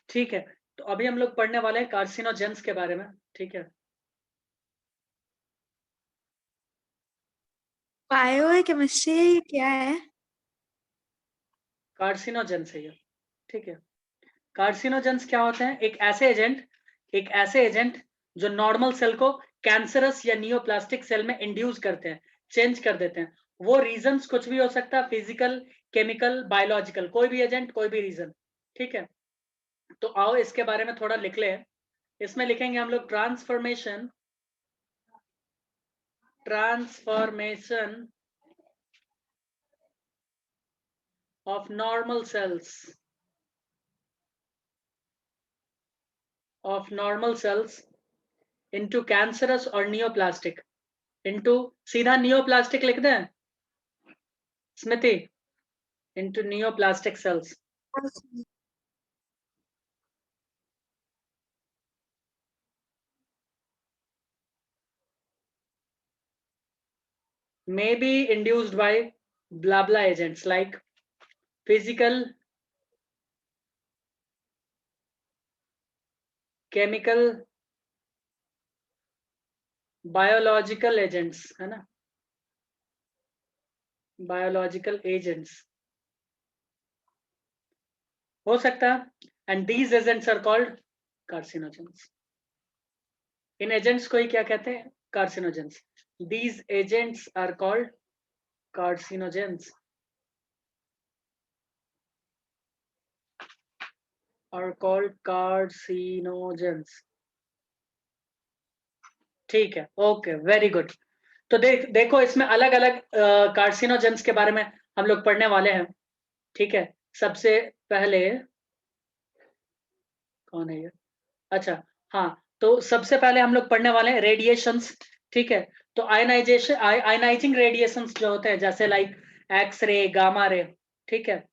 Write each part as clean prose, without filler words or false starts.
ठीक है, तो अभी हम लोग पढ़ने वाले हैं कार्सिनोजेंस के बारे में। ठीक है, बायो है, केमिस्ट्री क्या है? कार्सिनोजेंस है ये। ठीक है, कार्सिनोजेंस क्या होते हैं? एक ऐसे एजेंट जो नॉर्मल सेल को कैंसरस या नियोप्लास्टिक सेल में इंड्यूस करते हैं, चेंज कर देते हैं। वो रीजंस कुछ भी हो सकता है, फिजिकल, केमिकल, बायोलॉजिकल, कोई भी एजेंट, कोई भी रीजन। ठीक है, तो आओ इसके बारे में थोड़ा लिख ले। इसमें लिखेंगे हम लोग transformation of normal cells into cancerous और नियोप्लास्टिक, into सीधा नियोप्लास्टिक लिख दें स्मृति, into neoplastic cells। may be induced by blah blah agents like physical, chemical, biological agents, है ना, biological agents हो सकता है। and these agents are called carcinogens। In agents को ही क्या कहते हैं? Carcinogens. these agents are called carcinogens are called carcinogens। ठीक है, ओके, वेरी गुड। तो देखो इसमें अलग अलग कार्सिनोजेंस के बारे में हम लोग पढ़ने वाले हैं। ठीक है, सबसे पहले कौन है ये? अच्छा, हाँ, तो सबसे पहले हम लोग पढ़ने वाले हैं रेडिएशंस। ठीक है, तो आयनाइजिंग रेडिएशंस जो होते हैं जैसे लाइक एक्सरे, गामा रे, ठीक है,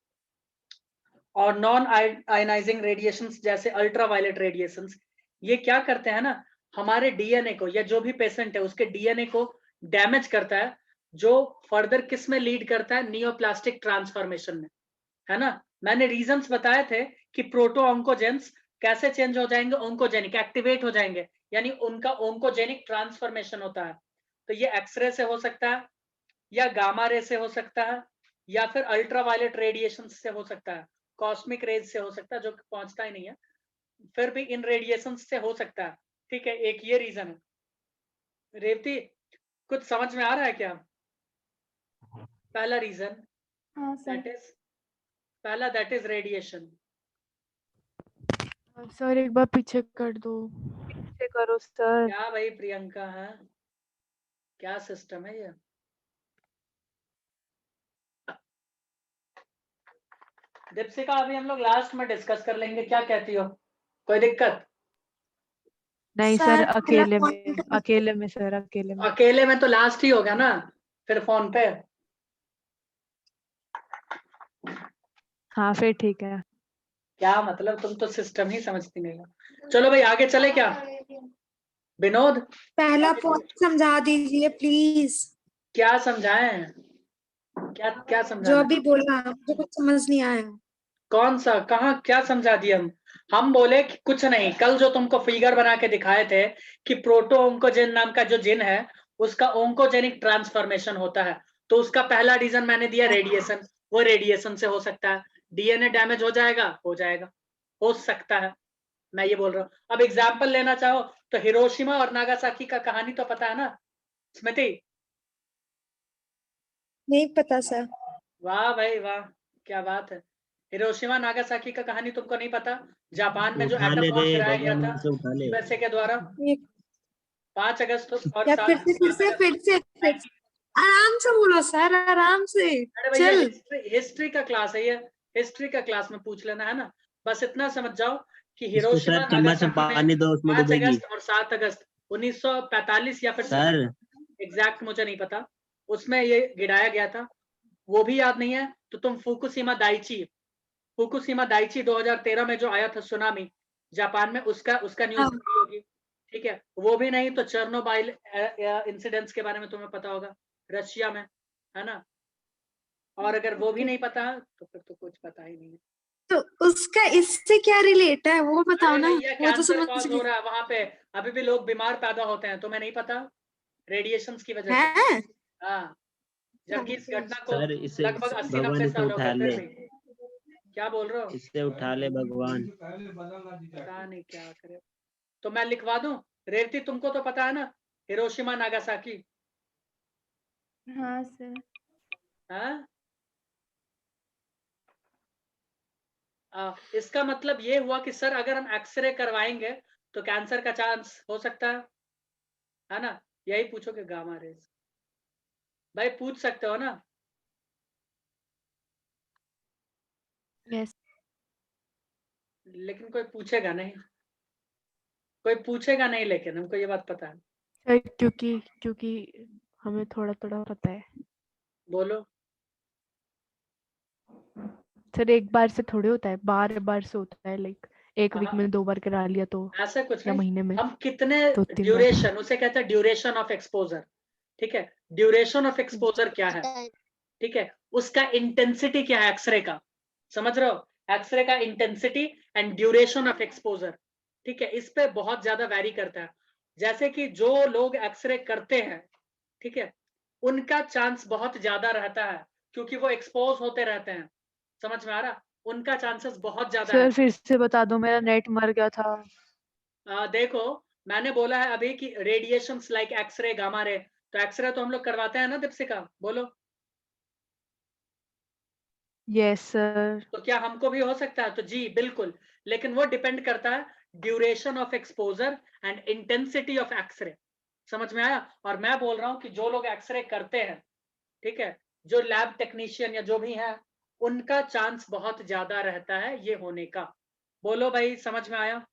और नॉन आयनाइजिंग रेडिएशंस जैसे अल्ट्रावायलेट रेडिएशंस, ये क्या करते हैं ना, हमारे डीएनए को या जो भी पेशेंट है उसके डीएनए को डैमेज करता है, जो फर्दर किस में लीड करता है? नियोप्लास्टिक ट्रांसफॉर्मेशन में, है ना। मैंने रीजंस बताए थे कि प्रोटो ऑन्कोजेंस कैसे चेंज हो जाएंगे, ओंकोजेनिक एक्टिवेट हो जाएंगे, यानी उनका ओंकोजेनिक ट्रांसफॉर्मेशन होता है। तो ये एक्सरे से हो सकता है, या गामा रे से हो सकता है, या फिर अल्ट्रावायलेट रेडिएशन से हो सकता है, कॉस्मिक रेज से हो सकता है जो पहुंचता ही नहीं है, फिर भी इन रेडिएशन से हो सकता है। ठीक है, एक ये रीजन है। रेवती, कुछ समझ में आ रहा है क्या? पहला रीजन हाँ sir. That is radiation. Sir एक बार पीछे कर दो, पीछे करो सर। क्या भाई प्रियंका है, क्या सिस्टम है ये? दीपशिका, अभी हम लोग लास्ट में डिस्कस कर लेंगे, क्या कहती हो? कोई दिक्कत? नहीं सर, सर अकेले में सर, अकेले में। अकेले में तो लास्ट ही होगा ना, फिर फोन पे। हाँ फिर ठीक है। क्या मतलब, तुम तो सिस्टम ही समझती नहीं हो। चलो भाई आगे चले क्या? विनोद, पहला पॉइंट समझा दीजिए प्लीज। क्या समझाएं? क्या क्या जो समझाना? अभी बोला मुझे कुछ समझ नहीं आया। कौन सा, कहाँ, क्या समझा दिया हम बोले कि कुछ नहीं, कल जो तुमको फिगर बना के दिखाए थे कि प्रोटो ओंकोजेन नाम का जो जिन है उसका ओंकोजेनिक ट्रांसफॉर्मेशन होता है, तो उसका पहला रीजन मैंने दिया रेडिएशन। वो रेडिएशन से हो सकता है, डीएनए डैमेज हो जाएगा, हो सकता है, मैं ये बोल रहा हूँ। अब एग्जाम्पल लेना चाहो तो हिरोशिमा और नागासाकी का कहानी तो पता है ना स्मृति? नहीं पता सर। वाह भाई वाह, क्या बात है। हिरोशिमा नागासाकी का कहानी तुमको नहीं पता? जापान में जो उठा एटम ले बॉम्ब रे गिराया गया भगवान, था यहाँ से उठा ले। यूएसए के द्वारा, 5 अगस्त और या 7 फिर से आराम से बोलो सर, आराम से। अरे भैया, चल। हिस्ट्री का क्लास है ये, हिस्ट्री का क्लास में पूछ लेना, है ना। बस इतना समझ जाओ कि इसको हिरोशिमा सर चम्मच में नागासाकी में पानी दो, उसमें 5 डूबेगी। अगस्त और 7 अगस्त 1945 या फिर सर एग्जैक्ट मुझे नहीं पता, उसमें ये गिराया गया था। वो भी याद नहीं है तो तुम फुकुशिमा दाइची 2013 में जो आया था सुनामी जापान में, उसका न्यूज हाँ। पढ़ी होगी। ठीक है, वो भी नहीं तो चेर्नोबाइल इंसिडेंट्स के बारे में तुम्हें पता होगा, रशिया में, है ना। और अगर वो भी नहीं पता तो फिर तो कुछ पता ही नहीं है। तो उसका इससे क्या रिलेट है वो बताओ अरे ना, भैया वो तो कैंसर समझ कॉज गई। हो रहा है वहां पे, अभी भी लोग बीमार पैदा होते हैं, तुम्हें नहीं पता? रेडिएशंस की वजह से। है हाँ, जबकि इस घटना को सर इसे लगभग 80-90 भगवान इसे साल हो उठा गए, फिर ले, भी। क्या बोल रहे हो? इससे उठा ले भगवान। पता नहीं क्या करे। तो मैं लिखवा दूं? रेवती तुमको तो पता है ना, हिरोशिमा नागासाकी। हाँ सर। हाँ, इसका मतलब ये हुआ कि सर अगर हम एक्सरे करवाएंगे तो कैंसर का चांस हो सकता है ना? यही पूछोगे गामा रेज, भाई पूछ सकते हो ना? यस लेकिन कोई पूछेगा नहीं, कोई पूछेगा नहीं, लेकिन हमको ये बात पता है। सर, क्योंकि क्योंकि हमें थोड़ा थोड़ा पता है बोलो। सर। एक बार से थोड़े होता है, बार बार से होता है। लाइक एक वीक हाँ, में 2 बार करा लिया तो, ऐसा कुछ या नहीं, महीने में हम कितने 2-3 बार। ड्यूरेशन, उसे कहते हैं ड्यूरेशन ऑफ एक्सपोजर। ठीक है, ड्यूरेशन ऑफ एक्सपोजर क्या है? ठीक है, उसका इंटेंसिटी क्या है एक्सरे का, समझ रहे हो? एक्सरे का intensity and duration of exposure, ठीक है, इस पे बहुत ज्यादा वैरी करता है। जैसे कि जो लोग एक्सरे करते हैं, ठीक है, उनका चांस बहुत ज्यादा रहता है क्योंकि वो एक्सपोज होते रहते हैं, समझ में आ रहा? उनका चांसेस बहुत ज्यादा है। सर फिर से बता दो, मेरा नेट मर गया था। देखो, मैंने बोला है अभी कि radiations like x ray, gamma ray, तो एक्सरे तो हम लोग करवाते हैं ना दीपशिका, बोलो। Yes sir. तो क्या हमको भी हो सकता है? तो जी बिल्कुल, लेकिन वो डिपेंड करता है duration of exposure and intensity of X-ray, समझ में आया? और मैं बोल रहा हूं कि जो लोग एक्सरे करते हैं, ठीक है, जो लैब टेक्नीशियन या जो भी है, उनका चांस बहुत ज्यादा रहता है ये होने का। बोलो भाई, समझ में आया?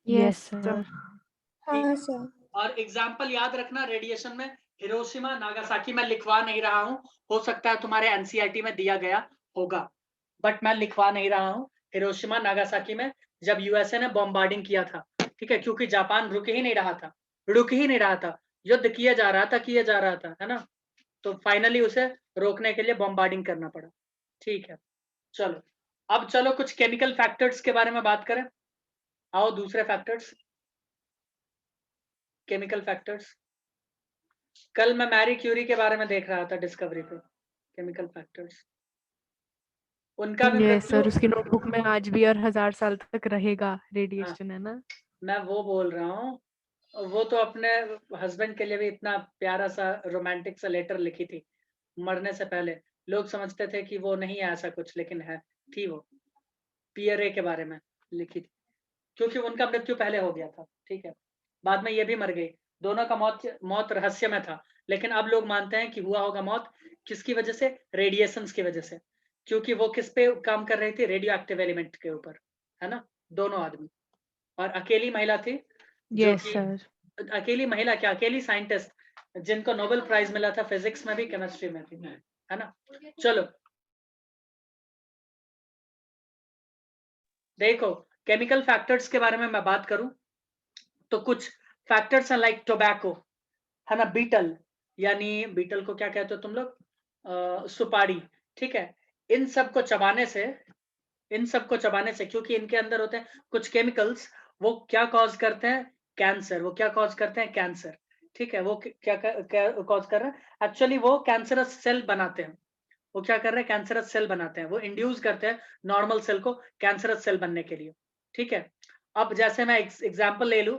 Yes sir. हाँ सर। और एग्जाम्पल याद रखना रेडिएशन में, हिरोशिमा नागासाकी मैं लिखवा नहीं रहा हूं, हो सकता है तुम्हारे एनसीईआरटी में दिया गया होगा, बट मैं लिखवा नहीं रहा हूं। हिरोशिमा नागासाकी में जब यूएसए ने बॉम्बार्डिंग किया था, ठीक है, क्योंकि जापान रुक ही नहीं रहा था, रुक ही नहीं रहा था, युद्ध किया जा रहा था, किया जा रहा था, है ना? तो फाइनली उसे रोकने के लिए बॉम्बार्डिंग करना पड़ा। ठीक है, चलो, अब चलो कुछ केमिकल फैक्टर्स के बारे में बात करें। आओ, दूसरे फैक्टर्स, केमिकल फैक्टर्स। कल मैं मैरी क्यूरी के बारे में देख रहा था डिस्कवरी पे, केमिकल फैक्टर्स, उनका भी यस मृत्यु। सर, उसकी नोटबुक में आज भी और 1000 साल तक रहेगा हाँ, रेडिएशन, है ना? मैं वो बोल रहा हूँ, वो तो अपने हस्बैंड के लिए भी इतना प्यारा सा रोमांटिक सा लेटर लिखी थी मरने से पहले। लोग समझते थे कि वो नहीं है ऐसा कुछ, लेकिन है, थी वो, पियरे के बारे में लिखी थी, क्योंकि उनका मृत्यु पहले हो गया था, ठीक है, बाद में ये भी मर गई। दोनों का मौत मौत रहस्य में था, लेकिन अब लोग मानते हैं कि हुआ होगा मौत, किसकी वजह से? रेडिएशंस की वजह से, क्योंकि वो किस पे काम कर रही थी? रेडियो एक्टिव एलिमेंट के ऊपर, है ना? दोनों आदमी, और अकेली महिला थी जो यस कि, सर। अकेली महिला क्या, अकेली साइंटिस्ट जिनको नोबेल प्राइज मिला था फिजिक्स में भी, केमिस्ट्री में भी, है ना? चलो देखो, केमिकल फैक्टर्स के बारे में मैं बात करूं तो कुछ फैक्टर्स हैं लाइक टोबैको, है ना, बीटल, यानी बीटल को क्या कहते हो तुम लोग? सुपारी, ठीक है, इन सब को चबाने से, इन सब को चबाने से, क्योंकि इनके अंदर होते हैं कुछ केमिकल्स, वो क्या कॉज करते हैं? कैंसर। वो क्या कॉज करते हैं? कैंसर, ठीक है, वो क्या कॉज कर रहे हैं? एक्चुअली वो कैंसरस सेल बनाते हैं, वो क्या कर रहे हैं? कैंसरस सेल बनाते हैं, वो इंड्यूस करते हैं नॉर्मल सेल को कैंसरस सेल बनने के लिए, ठीक है। अब जैसे मैं एग्जांपल ले लूं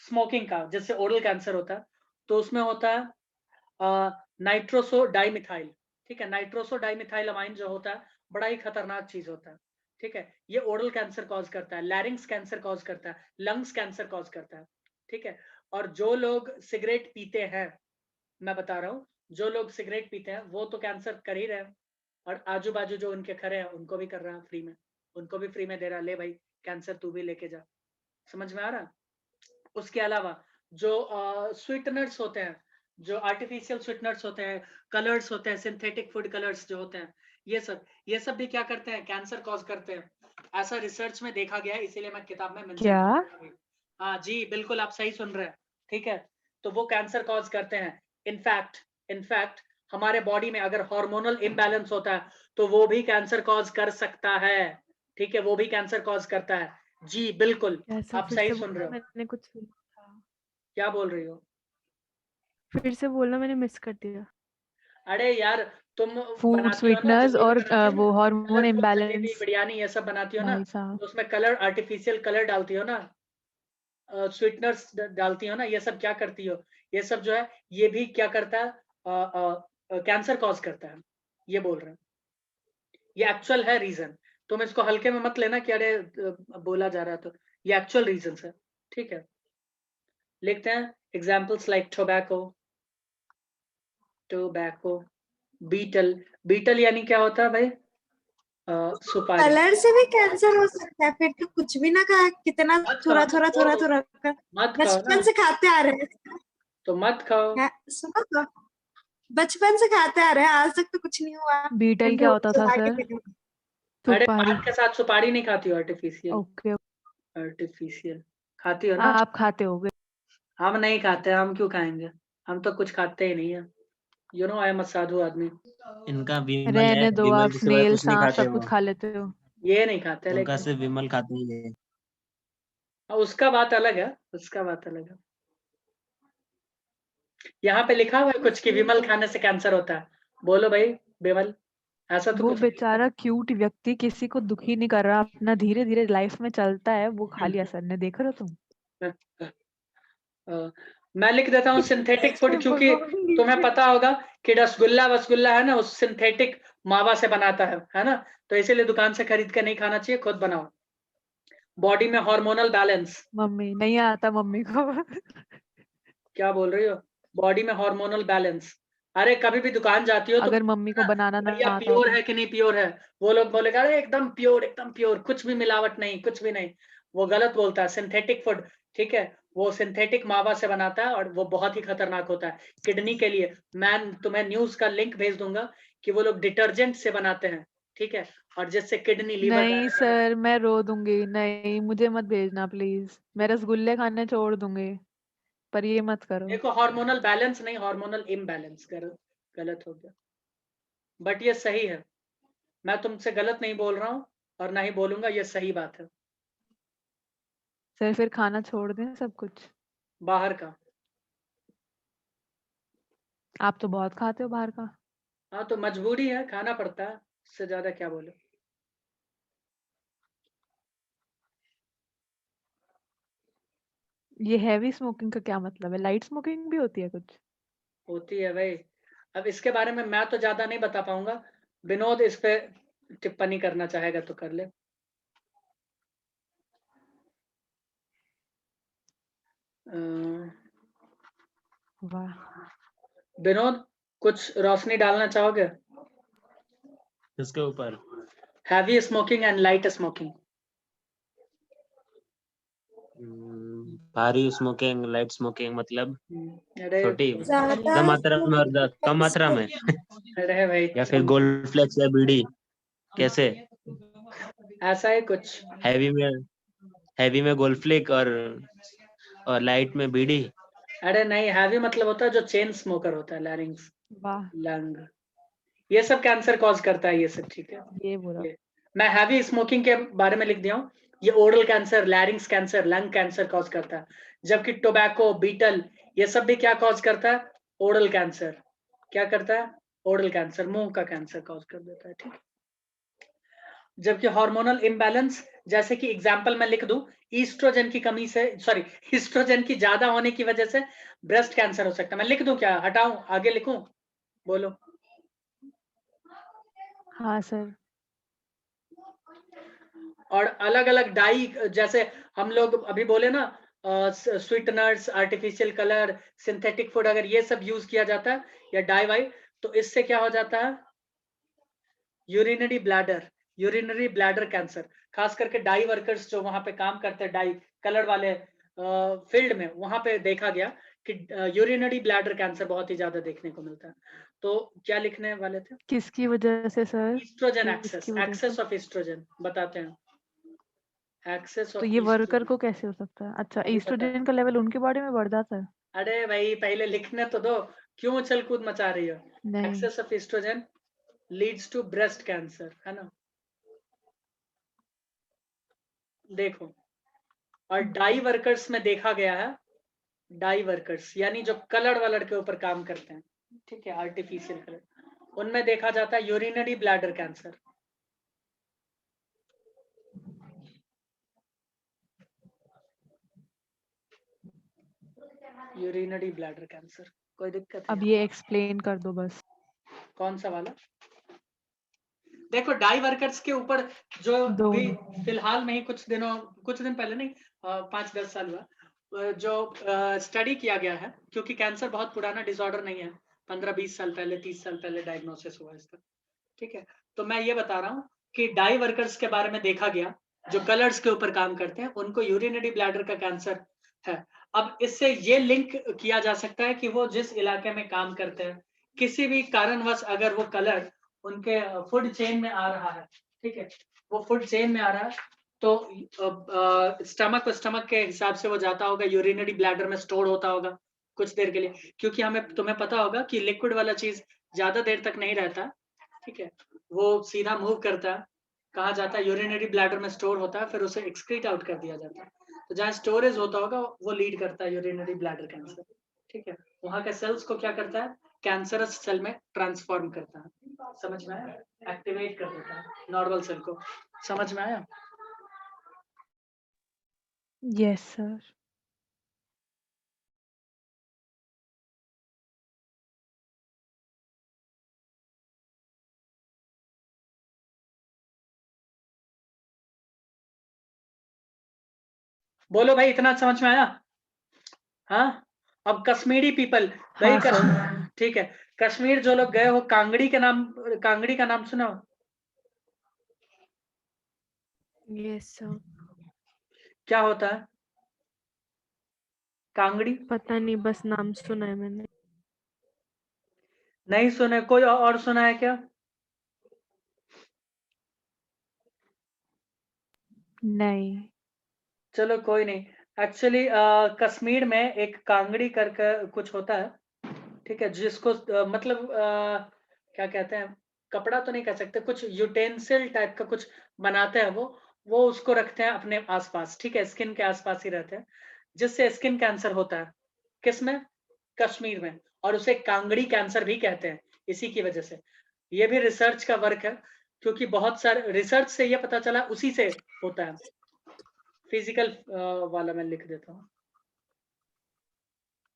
स्मोकिंग का, जैसे ओरल कैंसर होता है, तो उसमें होता है नाइट्रोसो डाइमिथाइल, ठीक है, नाइट्रोसो डाइमिथाइल अमाइन जो होता है, बड़ा ही खतरनाक चीज होता है, ठीक है, ये ओरल कैंसर कॉज करता है, लैरिंग्स कैंसर कॉज करता है, लंग्स कैंसर कॉज करता है, ठीक है। और जो लोग सिगरेट पीते हैं, मैं बता रहा हूँ, जो लोग सिगरेट पीते हैं वो तो कैंसर कर ही रहे हैं, और आजू बाजू जो उनके खड़े हैं उनको भी कर रहा है फ्री में, उनको भी फ्री में दे रहा है, ले भाई कैंसर तू भी लेके जा, समझ में आ रहा? उसके अलावा जो स्वीटनर्स होते हैं, जो आर्टिफिशियल स्वीटनर्स होते हैं, कलर्स होते हैं, सिंथेटिक फूड कलर्स जो होते हैं, ये सब भी क्या करते हैं? कैंसर कॉज करते हैं, ऐसा रिसर्च में देखा गया है, इसीलिए मैं किताब में मेंशन क्या? किया। हाँ जी बिल्कुल, आप सही सुन रहे हैं, ठीक है, तो वो कैंसर कॉज करते हैं। इनफैक्ट हमारे बॉडी में अगर हार्मोनल इम्बैलेंस होता है तो वो भी कैंसर कॉज कर सकता है, ठीक है, वो भी कैंसर कॉज करता है। जी बिल्कुल, कैसे आप फिर सही से सुन रहे बोलना, हो। मैंने कुछ सुना था। क्या बोल रही हो? फिर से बोलना, मैंने मिस कर दिया। अरे यार, तुम फूड बनाती हो ना, स्वीटनर्स जलेबी और बनाती हो वो ना, hormone colourful jalebi imbalance. Biryani ये सब बनाती हो ना, भाई साहब, तो उसमें कलर, आर्टिफिशियल कलर डालती हो ना, स्वीटनर्स डालती हो ना, ये सब क्या करती हो, ये सब जो है ये भी क्या करता है, कैंसर कॉज करता है, ये बोल रहे हैं। ये एक्चुअल है रीजन, तुम इसको हल्के में मत लेना कि अरे बोला जा रहा है, तो ये एक्चुअल रीजन है, ठीक है। लिखते हैं examples like tobacco, betel. Betel यानी क्या होता है भाई? सुपारी। कलर से भी कैंसर हो सकता है, फिर तो कुछ भी ना खा, कितना मत थोड़ा खाओ ना, थोड़ा छोड़ थोड़ा दो, थोड़ा कर मत खाओ ना, बचपन से खाते आ रहे तो मत खाओ। हैं। सुनो तो, बचपन से खाते आ रहे हैं, आज तक तो कुछ नहीं हुआ। बीटल फिर क्या भी होता था चला के सर? देखो। अरे सुपारी। पान के साथ सुपारी नहीं खाती हो? आर्टिफिशियल, ओके, आर्टिफिशियल खाती हो ना? आप खाते होगे। हम नहीं खाते, हम क्यों खाएंगे, हम तो कुछ खाते ही नहीं है, you know I am a sadhu आदमी। इनका विमल है, रहने दो, विमल आप के सिवाय स्नेल कुछ नहीं सांप खाते सब वो। कुछ खा लेते हो। ये नहीं खाते, उनका लेकिन सिर्फ विमल खाते ही है। उसका बात अलग है, उसका बात अलग है। यहाँ पे लिखा हुआ है कुछ कि विमल खाने से कैंसर होता है, बोलो भाई विमल, ऐसा तो वो कुछ बेचारा क्यूट व्यक्ति किसी को दुखी नहीं कर रहा, अपना धीरे धीरे लाइफ में चलता है, वो खा लिया सर ने, देख रहे हो तुम? नहीं। मैं लिख देता हूँ सिंथेटिक फूड, क्योंकि भगवान जी। तुम्हें पता होगा कि रसगुल्ला वसगुल्ला है ना, उस सिंथेटिक मावा से बनाता है ना, तो इसीलिए दुकान से खरीद के नहीं खाना चाहिए, खुद बनाओ। बॉडी में हार्मोनल बैलेंस। मम्मी नहीं आता मम्मी को। क्या बोल रही हो? बॉडी में हार्मोनल बैलेंस। अरे कभी भी दुकान जाती हो तो अगर मम्मी को ना, बनाना ना भैया आता हो प्योर तो? है कि नहीं प्योर है, वो लोग बोलेगा अरे एकदम प्योर, एकदम प्योर, कुछ भी मिलावट नहीं, कुछ भी नहीं। वो गलत बोलता है, सिंथेटिक फूड, ठीक है, वो सिंथेटिक मावा से बनाता है और वो बहुत ही खतरनाक होता है किडनी के लिए। मैं तुम्हें न्यूज का लिंक भेज दूंगा कि वो लोग डिटर्जेंट से बनाते हैं, ठीक है, और जिससे किडनी लीवर नहीं डैमेज हो जाता सर, मैं रो दूंगी, नहीं मुझे मत भेजना प्लीज, मैं रसगुल्ले खाने छोड़ दूंगी, पर ये मत है। करो। देखो हार्मोनल बैलेंस नहीं, हार्मोनल इम्बैलेंस, गलत हो गया, बट ये सही है, मैं तुमसे गलत नहीं बोल रहा हूँ और ना ही बोलूंगा, ये सही बात है। सर फिर खाना छोड़ दें सब कुछ? बाहर का। आप तो बहुत खाते हो बाहर का। हाँ तो मजबूरी है, खाना पड़ता है, इससे ज्यादा क्या बोले। ये हैवी स्मोकिंग का क्या मतलब है? लाइट स्मोकिंग भी होती है कुछ? होती है भाई, अब इसके बारे में मैं तो ज्यादा नहीं बता पाऊंगा, विनोद इस पे टिप्पणी करना चाहेगा तो कर ले। वाह। विनोद, कुछ रोशनी डालना चाहोगे? इसके ऊपर heavy smoking and light smoking. भारी स्मोकिंग, लाइट स्मोकिंग मतलब अरे छोटी, ज्यादा कम मात्रा में और कम मात्रा में, अरे भाई या फिर गोल्ड फ्लेक्स या बीड़ी, कैसे? ऐसा ही कुछ। हैवी में गोल्ड फ्लेक और लाइट में बीड़ी। अरे नहीं, हैवी मतलब होता है जो चेन स्मोकर होता है, लैरिंग्स, वाह, लंग, ये सब कैंसर कॉज करता है, ये सब ठीक है। ये बोला। ये मैं हैवी स्मोकिंग के बारे में लिख दिया हूँ, ये oral cancer, लैरिंग्स cancer, lung cancer cause करता है, जबकि टोबैको, बीटल, ये सब भी क्या कॉज करता है? Oral cancer. क्या करता है? ओरल कैंसर, मुंह का कैंसर कॉज कर देता है, ठीक है। जबकि हार्मोनल इम्बैलेंस, जैसे कि एग्जांपल मैं लिख दूं, ईस्ट्रोजन की कमी से, सॉरी, ईस्ट्रोजन की ज्यादा होने की वजह से ब्रेस्ट कैंसर हो सकता है। मैं लिख दूं क्या, हटाऊं, आगे लिखूं, बोलो। हाँ सर। और अलग अलग डाई, जैसे हम लोग अभी बोले ना, sweeteners, artificial colour, synthetic food, अगर ये सब यूज किया जाता है या डाई वाई, तो इससे क्या हो जाता है? यूरिनरी ब्लैडर कैंसर, खास करके डाई वर्कर्स जो वहां पे काम करते हैं, डाई कलर वाले फील्ड में, वहां पे देखा गया कि यूरिनरी ब्लैडर कैंसर बहुत ही ज्यादा देखने को मिलता है। तो क्या लिखने वाले थे? किसकी वजह से सर? ईस्ट्रोजन किसकी वजह से? एक्सेस ऑफ ईस्ट्रोजन बताते हैं, एक्सेस तो ऑफ ये वर्कर ईस्ट्रोजन। को कैसे हो सकता है? अच्छा, अभी बता, ईस्ट्रोजन का लेवल उनके बॉडी में बढ़ जाता है? अरे भाई पहले लिखने तो दो, क्यों उछल कूद मचा रही हो? नहीं excess of oestrogen leads to breast cancer, है ना? देखो, और डाई वर्कर्स में देखा गया है, डाई वर्कर्स यानी जो कलर वलर के ऊपर काम करते हैं, ठीक है, आर्टिफिशियल कलर, उनमें देखा जाता है urinary bladder cancer. Urinary bladder cancer, कोई दिक्कत है? अब ये एक्सप्लेन कर दो बस। कौन सा वाला? देखो, डाई वर्कर्स के ऊपर जो दो भी फिलहाल में ही कुछ दिन पहले नहीं, 5-10 साल हुआ, जो स्टडी किया गया है, क्योंकि कैंसर बहुत पुराना डिसऑर्डर नहीं है, 15-20 साल पहले, 30 साल पहले डायग्नोसिस हुआ इसका, ठीक है। तो मैं ये बता रहा हूँ कि डाई वर्कर्स के बारे में देखा गया, जो कलर्स के ऊपर काम करते हैं, उनको यूरिनरी ब्लैडर का कैंसर है। अब इससे ये लिंक किया जा सकता है कि वो जिस इलाके में काम करते हैं, किसी भी कारणवश अगर वो कलर उनके फूड चेन में आ रहा है, ठीक है, वो फूड चेन में आ रहा है, तो स्टमक के हिसाब से वो जाता होगा, यूरिनरी ब्लैडर में स्टोर होता होगा कुछ देर के लिए, क्योंकि तुम्हें पता होगा कि लिक्विड वाला चीज ज्यादा देर तक नहीं रहता, ठीक है, वो सीधा मूव करता है, कहा जाता है यूरिनरी ब्लैडर में स्टोर होता है, फिर उसे एक्सक्रीट आउट कर दिया जाता है। तो जहाँ स्टोरेज होता होगा वो लीड करता है यूरिनरी ब्लैडर कैंसर, ठीक है। वहां के सेल्स को क्या करता है? कैंसरस सेल में ट्रांसफॉर्म करता है, समझ में आया? एक्टिवेट कर देता है नॉर्मल सेल को, समझ में आया? Yes sir. बोलो भाई, इतना समझ में आया? हाँ, अब कश्मीरी पीपल भाई, हाँ सर। ठीक है, कश्मीर जो लोग गए हो, कांगड़ी का नाम सुना हो? Yes sir. क्या होता है कांगड़ी? पता नहीं, बस नाम सुना है मैंने। नहीं सुने? कोई और सुना है क्या? नहीं। चलो कोई नहीं। एक्चुअली कश्मीर में एक कांगड़ी करके कुछ होता है, ठीक है, जिसको मतलब क्या कहते हैं, कपड़ा तो नहीं कह सकते, कुछ यूटेंसिल टाइप का कुछ बनाते हैं वो उसको रखते हैं अपने आसपास, ठीक है, स्किन के आसपास ही रहते हैं, जिससे स्किन कैंसर होता है। किसमें? कश्मीर में। और उसे कांगड़ी कैंसर भी कहते हैं इसी की वजह से। ये भी रिसर्च का वर्क है, क्योंकि बहुत सारे रिसर्च से ये पता चला, उसी से होता है। फिजिकल वाला मैं लिख देता हूँ।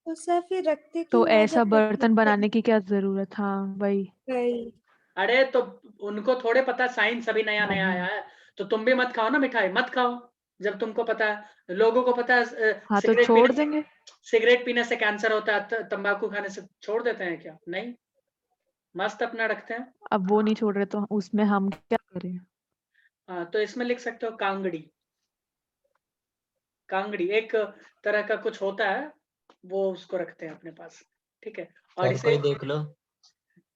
तो सर फिर रखते तो क्यों है ऐसा जब बर्तन बनाने की क्या जरूरत? हाँ वही। वही। अरे तो उनको थोड़े पता, साइंस अभी नया नया आया है, तो तुम भी मत खाओ ना मिठाई, मत खाओ जब तुमको पता है। लोगों को पता है हाँ तो छोड़ देंगे। सिगरेट पीने से कैंसर होता है, तंबाकू खाने से छोड़ देते हैं क्या? नहीं, मस्त अपना रखते हैं। अब वो नहीं छोड़ रहे तो उसमें हम क्या करें? हाँ, तो इसमें लिख सकते हो कांगड़ी। कांगड़ी एक तरह का कुछ होता है, वो उसको रखते हैं अपने पास, ठीक है। और सर इसे कोई देख लो,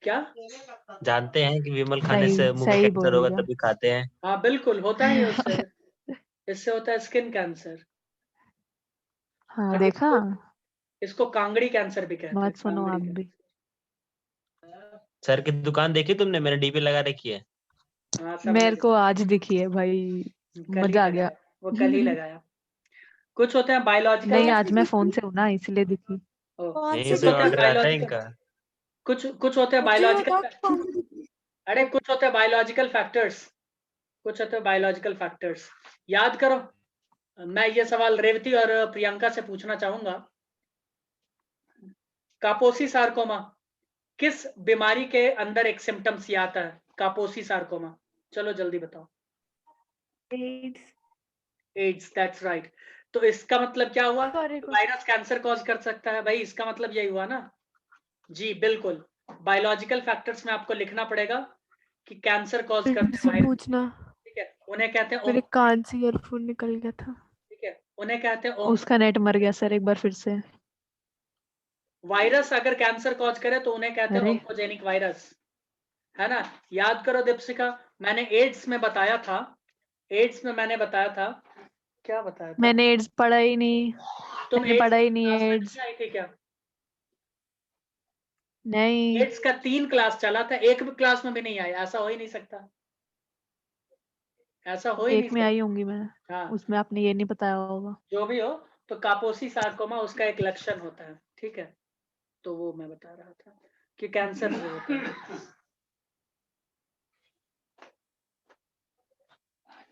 क्या? जानते हैं कि विमल खाने सही से मुंह में सही कैंसर बोल होगा दिया। तभी खाते हैं। हाँ बिल्कुल, होता ही है उससे। इससे होता है स्किन कैंसर। हाँ और देखा। इसको कांगड़ी कैंसर भी कहते हैं, मत सुनो कांगड़ी आप भी। कैंसर। सर की दुकान देखी तुमने? मैंने डीपी लगा रखी है। हाँ मेरे समझ, को आज दिखी है भाई। कल ही मजा आ गया। लगाया, वो कल ही लगाया। कुछ होते हैं बायोलॉजिकल, नहीं आज मैं फोन से हूँ ना इसलिए दिखी। कौन यहीं सी कुछ से होते हैं दीदी? ऑर्डर आता है बायोलॉजिकल, इनका। कुछ होते हैं मुझे बायोलॉजिकल, बताओ कौन सी दीदी? अरे कुछ होते हैं बायोलॉजिकल फैक्टर्स, कुछ होते हैं बायोलॉजिकल फैक्टर्स, याद करो। मैं ये सवाल रेवती और प्रियंका से पूछना चाहूंगा। कापोसी सार्कोमा किस बीमारी के अंदर एक सिम्टम्स ये आता है? कापोसी सार्कोमा, चलो जल्दी बताओ। एड्स। AIDS, that's right. तो इसका मतलब क्या हुआ? Very good. Virus cancer cause कर सकता है भाई, इसका मतलब यही हुआ ना। जी बिल्कुल, बायोलॉजिकल फैक्टर्स में आपको लिखना पड़ेगा कि कैंसर कॉज फिर करते हैं से वायरस, पूछना, ठीक है, उन्हें कहते हैं मेरे कान से ईयरफोन निकल गया था। ठीक है, उन्हें कहते हैं उसका नेट मर गया सर, एक बार फिर से। वायरस अगर कैंसर कॉज करे तो उन्हें कहते हैं अरे ऑन्कोजेनिक वायरस, है ना। याद करो दीपशिका, मैंने एड्स में बताया था, एड्स में मैंने बताया था, क्या बताया था? मैंने एड्स पढ़ा ही नहीं। तुम मैंने एड्स पढ़ा ही नहीं क्लास में एड्स। नहीं आई थी क्या? नहीं, एड्स का 3 क्लास चला था, एक भी क्लास में भी नहीं आया, ऐसा हो ही नहीं सकता, ऐसा हो ही नहीं एक में सकता। आई होंगी मैं, हाँ, उसमें आपने ये नहीं बताया होगा। जो भी हो, तो कापोसी सार्कोमा उसका एक लक्षण होता है, ठीक है, तो वो मैं बता रहा था कि कैंसर जो होता है।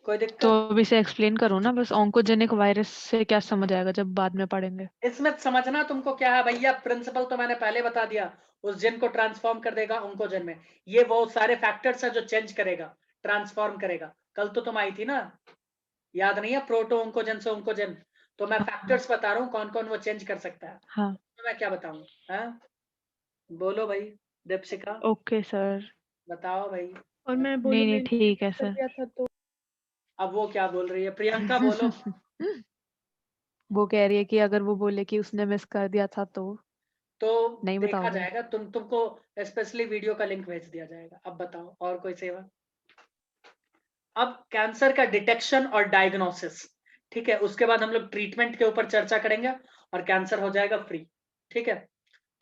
कोई तो दिक्कत? अब इसे एक्सप्लेन करो ना, बस ऑन्कोजेनिक वायरस से क्या समझ आएगा जब बाद में पढ़ेंगे। इसमें समझना तुमको क्या है भैया, प्रिंसिपल तो मैंने पहले बता दिया, उस जिन को ट्रांसफॉर्म कर देगा ओंकोजन में। ये वो सारे फैक्टर्स है जो चेंज करेगा, ट्रांसफॉर्म करेगा। कल तो तुम आई थी ना, याद नहीं है, प्रोटो ओंकोजन से ओंकोजन। तो मैं हाँ फैक्टर्स बता रहा हूँ कौन कौन वो चेंज कर सकता है, हाँ, तो मैं क्या बताऊं? हाँ, बोलो भाई, दीपशिका ओके सर। बताओ भाई। और मैं नहीं बोलूँ नहीं, मैंने ठीक है कर सर। दिया था तो अब वो क्या बोल रही है, प्रियंका बोलो। वो कह रही है कि अगर वो बोले कि उसने मिस कर दिया था तो तो नहीं देखा बताओगे। जाएगा, तुमको स्पेशली वीडियो का लिंक भेज दिया जाएगा। अब बताओ और कोई सेवा? अब कैंसर का डिटेक्शन और डायग्नोसिस, ठीक है, उसके बाद हम लोग ट्रीटमेंट के ऊपर चर्चा करेंगे और कैंसर हो जाएगा फ्री, ठीक है।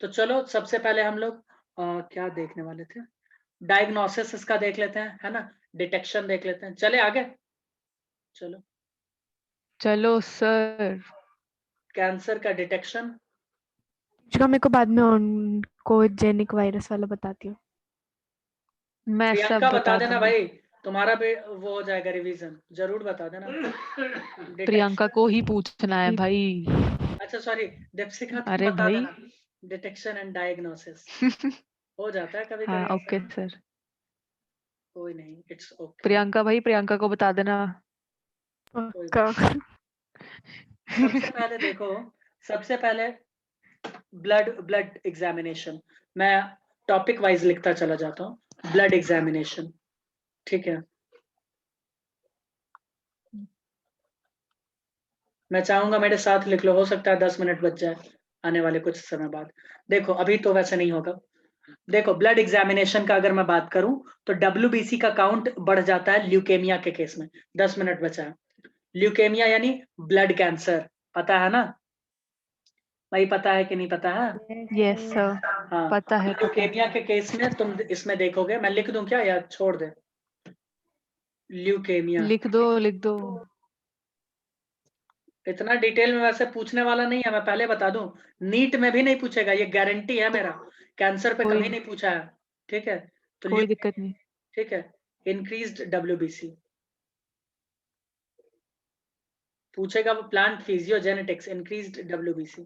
तो चलो सबसे पहले हम लोग क्या देखने वाले थे, डायग्नोसिस इसका देख लेते हैं, है ना, डिटेक्शन देख लेते हैं, चले आगे। चलो, चलो सर। कैंसर का डिटेक्शन। जो मेरे को बाद में ऑन्कोजेनिक वायरस वाला बताती हूँ। मैं सब प्रियंका बता बता देना दूंगी। भाई, तुम्हारा भी वो हो जाएगा रिवीजन, जरूर बता देना। प्रियंका डिटेक्शन, को ही पूछना है भाई। अच्छा सॉरी, दीपशिका तुम अरे बता भाई। देना, डिटेक्शन एंड डायग्नोसिस हो जाता है कभी हाँ कभी ओके ऐसा, सर। कोई नहीं, इट्स ओके, प्रियंका भाई, प्रियंका को बता देना। कोई का बात। सबसे पहले देखो, सबसे पहले ब्लड ब्लड एग्जामिनेशन, मैं टॉपिक वाइज लिखता चला जाता हूँ। ब्लड एग्जामिनेशन, ठीक है, मैं चाहूंगा मेरे साथ लिख लो, हो सकता है 10 मिनट बच जाए आने वाले कुछ समय बाद। देखो अभी तो वैसे नहीं होगा। देखो ब्लड एग्जामिनेशन का अगर मैं बात करूं, तो WBC का काउंट बढ़ जाता है ल्यूकेमिया के केस में। 10 मिनट बचा है। ल्यूकेमिया यानी ब्लड कैंसर, पता है ना भाई, पता है कि नहीं पता है? यस सर, हाँ, पता है पता है। ल्यूकेमिया के केस में तुम इसमें देखोगे, मैं लिख दूं क्या या छोड़ दे? ल्यूकेमिया, लिख दो लिख दो। इतना डिटेल में वैसे पूछने वाला नहीं है, मैं पहले बता दूं, नीट में भी नहीं पूछेगा, ये गारंटी है मेरा, कैंसर पे कोई कभी नहीं पूछा है, ठीक है। तो कोई दिक्कत नहीं। ठीक है, इंक्रीज्ड WBC पूछेगा, वो प्लांट फिजियोजेनेटिक्स, इंक्रीज्ड WBC,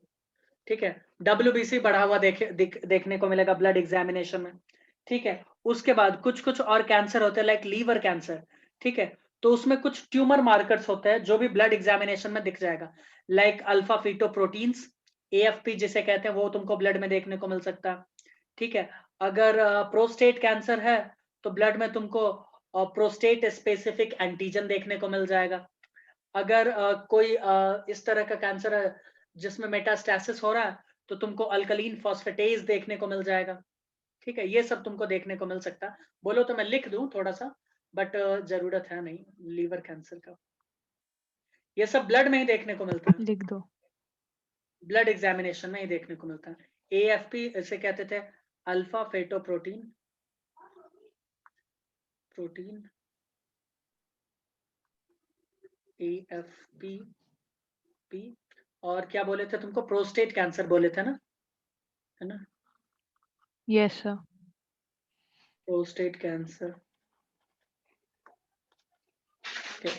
ठीक है। WBC बढ़ा हुआ देखने को मिलेगा ब्लड एग्जामिनेशन में, ठीक है। उसके बाद कुछ कुछ और कैंसर होते हैं, लाइक लीवर कैंसर, ठीक है, तो उसमें कुछ ट्यूमर मार्कर्स होते हैं जो भी ब्लड एग्जामिनेशन में दिख जाएगा, लाइक अल्फा फीटोप्रोटीन्स, AFP जिसे कहते हैं, वो तुमको ब्लड में देखने को मिल सकता है, ठीक है। अगर प्रोस्टेट कैंसर है, तो ब्लड में तुमको प्रोस्टेट स्पेसिफिक एंटीजन देखने को मिल जाएगा। अगर कोई इस तरह का कैंसर है जिसमें मेटास्टैसिस हो रहा है, तो तुमको अल्कलीन फॉस्फेटेज देखने को मिल जाएगा, ठीक है। ये सब तुमको देखने को मिल सकता है। बोलो तो मैं लिख दूं थोड़ा सा, बट जरूरत है नहीं लीवर कैंसर का, ये सब ब्लड में ही देखने को मिलता है, लिख दो। ब्लड एग्जामिनेशन में ही देखने को मिलता है। AFP इसे कहते थे, अल्फा फेटोप्रोटीन प्रोटीन, AFP पी, और क्या बोले थे तुमको, प्रोस्टेट कैंसर बोले थे ना, है ना, यस सर। Prostate cancer.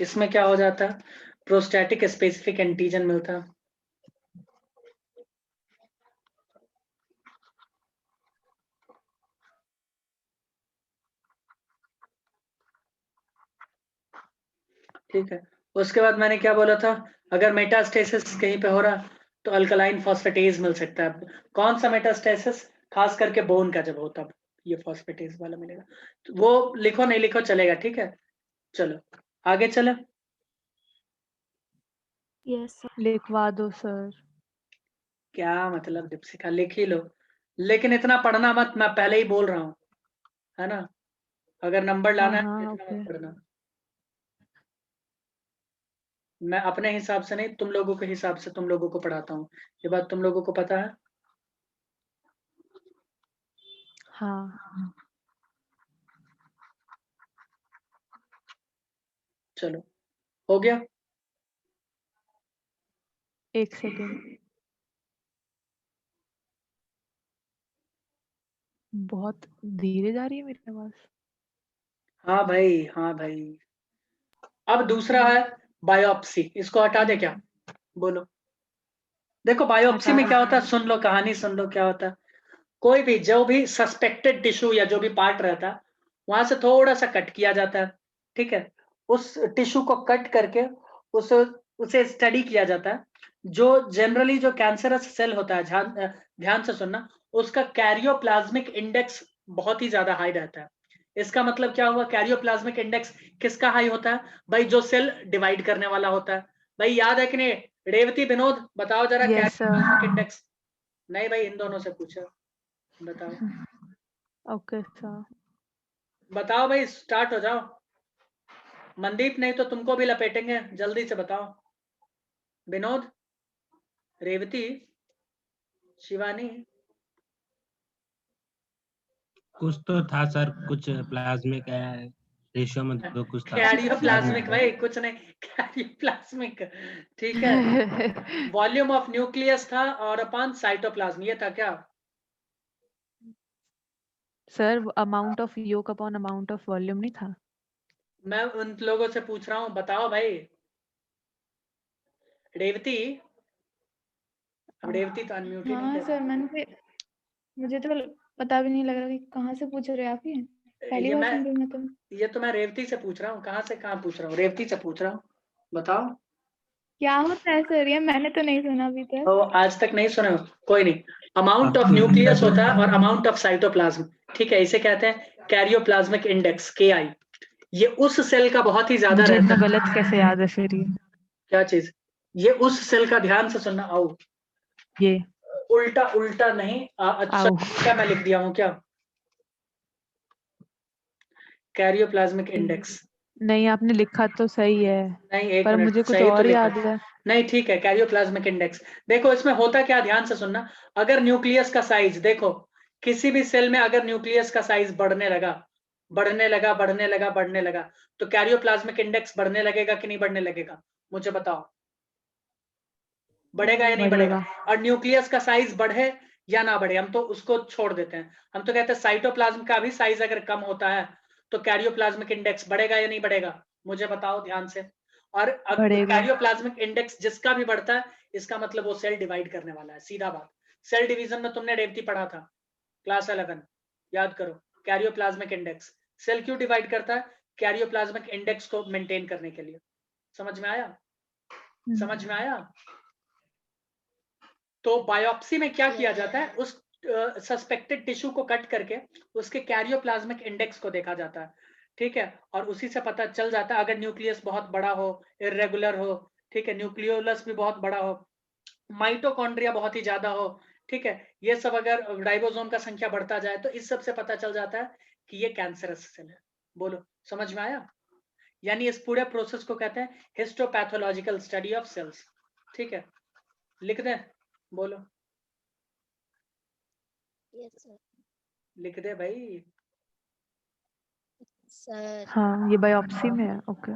इसमें क्या हो जाता है, प्रोस्टैटिक स्पेसिफिक एंटीजन मिलता है, ठीक है। उसके बाद मैंने क्या बोला था, अगर मेटास्टेसिस कहीं पे हो रहा, तो अल्कलाइन फॉस्फेटेज मिल सकता है। कौन सा मेटास्टेसिस? खास करके बोन का जब होता, ये फॉस्फेटेज वाला मिलेगा। तो वो लिखो नहीं लिखो चलेगा, ठीक है। चलो आगे चले। यस लिखवा दो सर। क्या मतलब दीपशिका, लिख ही लो, लेकिन इतना पढ़ना मत, मैं पहले ही बोल रहा हूँ, है ना, अगर नंबर हाँ लाना है तो हाँ इतना ओके। मत पढ़ना। मैं अपने हिसाब से नहीं, तुम लोगों के हिसाब से तुम लोगों को पढ़ाता हूँ, ये बात तुम लोगों को पता है। हाँ चलो हो गया। एक सेकेंड, बहुत धीरे जा रही है मेरी आवाज। हाँ भाई, हाँ भाई। अब दूसरा है बायोप्सी, इसको हटा दे क्या? बोलो। देखो बायोप्सी हटा में क्या देते होता है, हैं। सुन लो कहानी, सुन लो क्या होता है। कोई भी जो भी सस्पेक्टेड टिश्यू या जो भी पार्ट रहता है वहां से थोड़ा सा कट किया जाता है, ठीक है। उस टिश्यू को कट करके उस उसे स्टडी किया जाता है। जो जनरली जो कैंसरस सेल होता है, ध्यान से सुनना, उसका कैरियोप्लाज्मिक इंडेक्स बहुत ही ज्यादा हाई रहता है। इसका मतलब क्या हुआ, कैरियोप्लाज्मिक इंडेक्स किसका हाई होता है? भाई जो सेल डिवाइड करने वाला होता है। भाई याद है कि नहीं? रेवती, विनोद, बताओ जरा यस कैरियोप्लाज्मिक सर। इंडेक्स। नहीं भाई, इन दोनों से पूछो, बताओ। Okay sir. बताओ भाई, स्टार्ट हो जाओ। मनदीप, नहीं तो तुमको भी लपेटेंगे, जल्दी से बताओ। विनोद, रेवती, शिवानी। कुछ तो था सर, कुछ प्लाज्मिक है रेशियो में, तो कुछ था याद नहीं आ कैरियोप्लाज्मिक रहा। भाई, कुछ नहीं, कैरियोप्लाज्मिक, ठीक है। वॉल्यूम ऑफ न्यूक्लियस था और अपन साइटोप्लाज्म, ये था क्या? Sir amount of yolk upon amount of volume नहीं था? मैं उन लोगों से पूछ रहा हूँ, बताओ भाई। रेवती, अब रेवती तो अनम्यूट ही नहीं हाँ कर सर, मुझे तो पता भी नहीं लग रहा कि कहाँ से पूछ रहे हो आप, ये रही। पहली ये बार मैं सुन रही हूँ मैं तो। ये तो मैं रेवती से पूछ रहा हूँ, कहाँ से कहाँ पूछ रहा हूँ, रेवती से पूछ रहा हूँ, बताओ। क्या होता है सर, ये मैंने तो नहीं सुना अभी तक। तो आज तक नहीं सुने हो? कोई नहीं। अमाउंट ऑफ आपको हिंदी न्यूक्लियस में होता है और अमाउंट ऑफ साइटोप्लाज्म, ठीक है। इसे कहते हैं कैरियोप्लाज्मिक इंडेक्स, KI। ये उस सेल का बहुत ही ज्यादा मुझे रहता इतना है। गलत कैसे याद है फिर ये? क्या चीज? ये उस सेल का, ध्यान से सुनना। आओ, ये उल्टा उल्टा नहीं, अच्छा आओ। उल्टा मैं लिख दिया हूँ क्या? Karyoplasmic index. नहीं, आपने लिखा तो सही है, नहीं, एक पर मिनट, मुझे कुछ सही तो और लिखा याद है। नहीं, ठीक है, कैरियोप्लाज्मिक इंडेक्स। देखो इसमें होता क्या, ध्यान से सुनना। अगर न्यूक्लियस का साइज, देखो किसी भी सेल में अगर न्यूक्लियस का साइज बढ़ने लगा, बढ़ने लगा, बढ़ने लगा, बढ़ने लगा, तो कैरियोप्लाज्मिक इंडेक्स बढ़ने लगेगा कि नहीं बढ़ने लगेगा? मुझे बताओ, बढ़ेगा या नहीं बढ़ेगा? बढ़ेगा। और न्यूक्लियस का साइज बढ़े या ना बढ़े, हम तो उसको छोड़ देते हैं। हम तो कहते हैं साइटोप्लाज्म का भी साइज अगर कम होता है तो कैरियोप्लाज्मिक इंडेक्स बढ़ेगा या नहीं बढ़ेगा? मुझे बताओ ध्यान से। और बढ़ेगा। कैरियोप्लाज्मिक इंडेक्स जिसका भी बढ़ता है, इसका मतलब वो सेल डिवाइड करने वाला है, सीधा बात। सेल डिवीजन में तुमने रेवती पढ़ा था, क्लास 11, याद करो। कैरियोप्लाज्मिक इंडेक्स, सेल क्यों डिवाइड करता है? कैरियोप्लाज्मिक इंडेक्स को मेंटेन करने के लिए। समझ में आया? समझ में आया? तो बायोप्सी में क्या किया जाता है, उस सस्पेक्टेड टिश्यू को कट करके उसके कैरियोप्लाज्मिक इंडेक्स को देखा जाता है, ठीक है। और उसी से पता चल जाता है अगर न्यूक्लियस बहुत बड़ा हो, इरेगुलर हो, ठीक है, न्यूक्लियोलस भी बहुत बड़ा हो, माइटोकॉन्ड्रिया बहुत ही ज्यादा हो, ठीक है, ये सब अगर राइबोसोम का संख्या बढ़ता जाए तो इस सब से पता चल जाता है कि ये कैंसरस सेल है। बोलो, समझ में आया? यानी इस पूरे प्रोसेस को कहते हैं हिस्टोपैथोलॉजिकल स्टडी ऑफ सेल्स, ठीक है। लिख दें? बोलो, यस सर। लिख दे भाई। सर हाँ, ये बायोप्सी में है। ओके।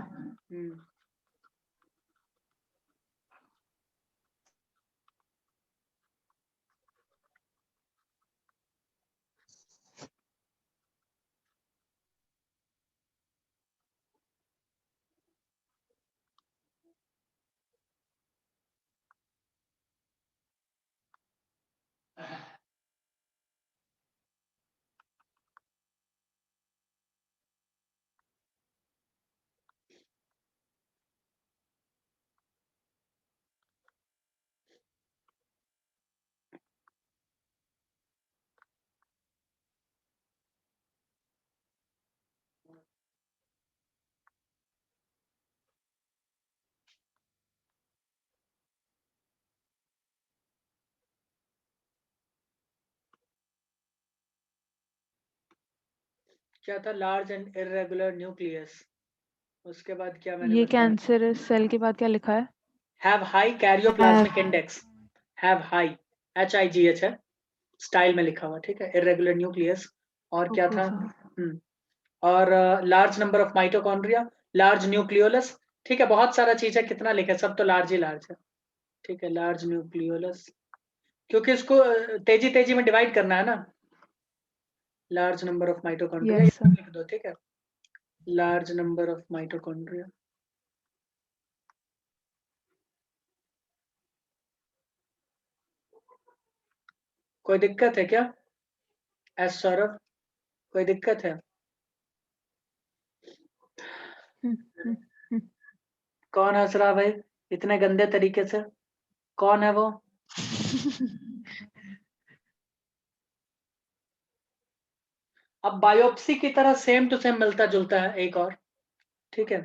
क्या था? Large and irregular nucleus. उसके बाद क्या मैंने ये बताया? कैंसर सेल के बाद क्या लिखा है? Have high karyoplasmic index. Have high, HIGH है, स्टाइल में लिखा हुआ, ठीक है। इरेगुलर न्यूक्लियस और क्या था? Fukushima. और large number of mitochondria, large nucleolus, ठीक है, बहुत सारा चीज है, कितना लिखा, सब तो लार्ज ही लार्ज है, ठीक है, लार्ज न्यूक्लियोलस, क्योंकि इसको तेजी तेजी में डिवाइड करना है ना, large number of mitochondria, Yes, sir. लिख दो, ठीक है, लार्ज नंबर ऑफ माइटोकॉन्ड्रिया। कोई दिक्कत है क्या? एस सौरभ, कोई दिक्कत है? कौन हंस रहा भाई इतने गंदे तरीके से? कौन है वो? अब बायोप्सी की तरह सेम टू सेम मिलता जुलता है एक और, ठीक है,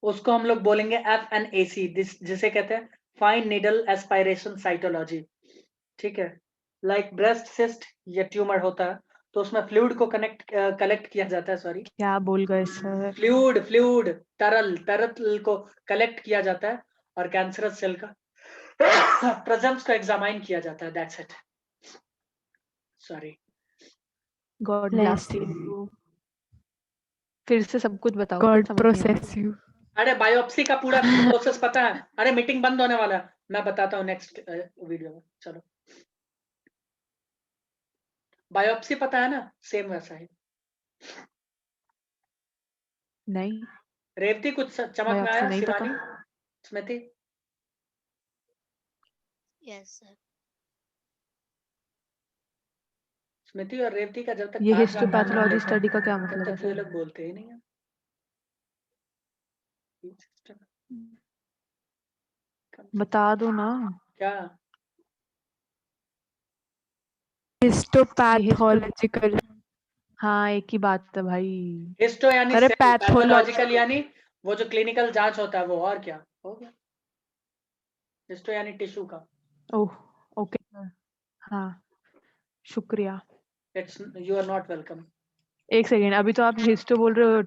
उसको हम लोग बोलेंगे FNAC, जिसे कहते हैं फाइन नीडल एस्पायरेशन साइटोलॉजी, ठीक है, लाइक ब्रेस्ट सिस्ट या ट्यूमर होता है तो उसमें फ्लूइड को कलेक्ट किया जाता है, सॉरी, क्या बोल गए सर? फ्लूइड तरल को कलेक्ट किया जाता है और कैंसरस सेल का प्रेजेंस को एग्जामाइन किया जाता है, that's it, sorry. God Bless bless you. फिर से सब कुछ बताओ, God कुछ समझ नहीं आया। process you. अरे बायोप्सी का पूरा प्रोसेस पता है? अरे मीटिंग बंद होने वाला है, मैं बताता हूँ नेक्स्ट वीडियो में, चलो। बायोप्सी पता है ना, सेम वैसा ही। नहीं, रेवती कुछ चमक में बायोप्सी आया? नहीं पता। शिवानी, स्मृति, Yes, sir. स्मृति और रेवती का जब तक ये तार हिस्टोपैथोलॉजी जाता स्टडी का क्या है, मतलब तब है तक ये सर? लोग बोलते ही नहीं है। बता दो ना। क्या? Histopathological. हाँ, एक ही बात है भाई। हिस्टो यानी अरे सेल, पैथोलॉजिकल पैथोलॉजिकल यानी वो जो क्लिनिकल जांच होता है वो, और क्या हो गया? हिस्टो यानी टिश्यू का। Oh, okay sir. हाँ, शुक्रिया। It's, you are not welcome. एक सेकेंड, अभी तो आप हिस्टो बोल रहे हो,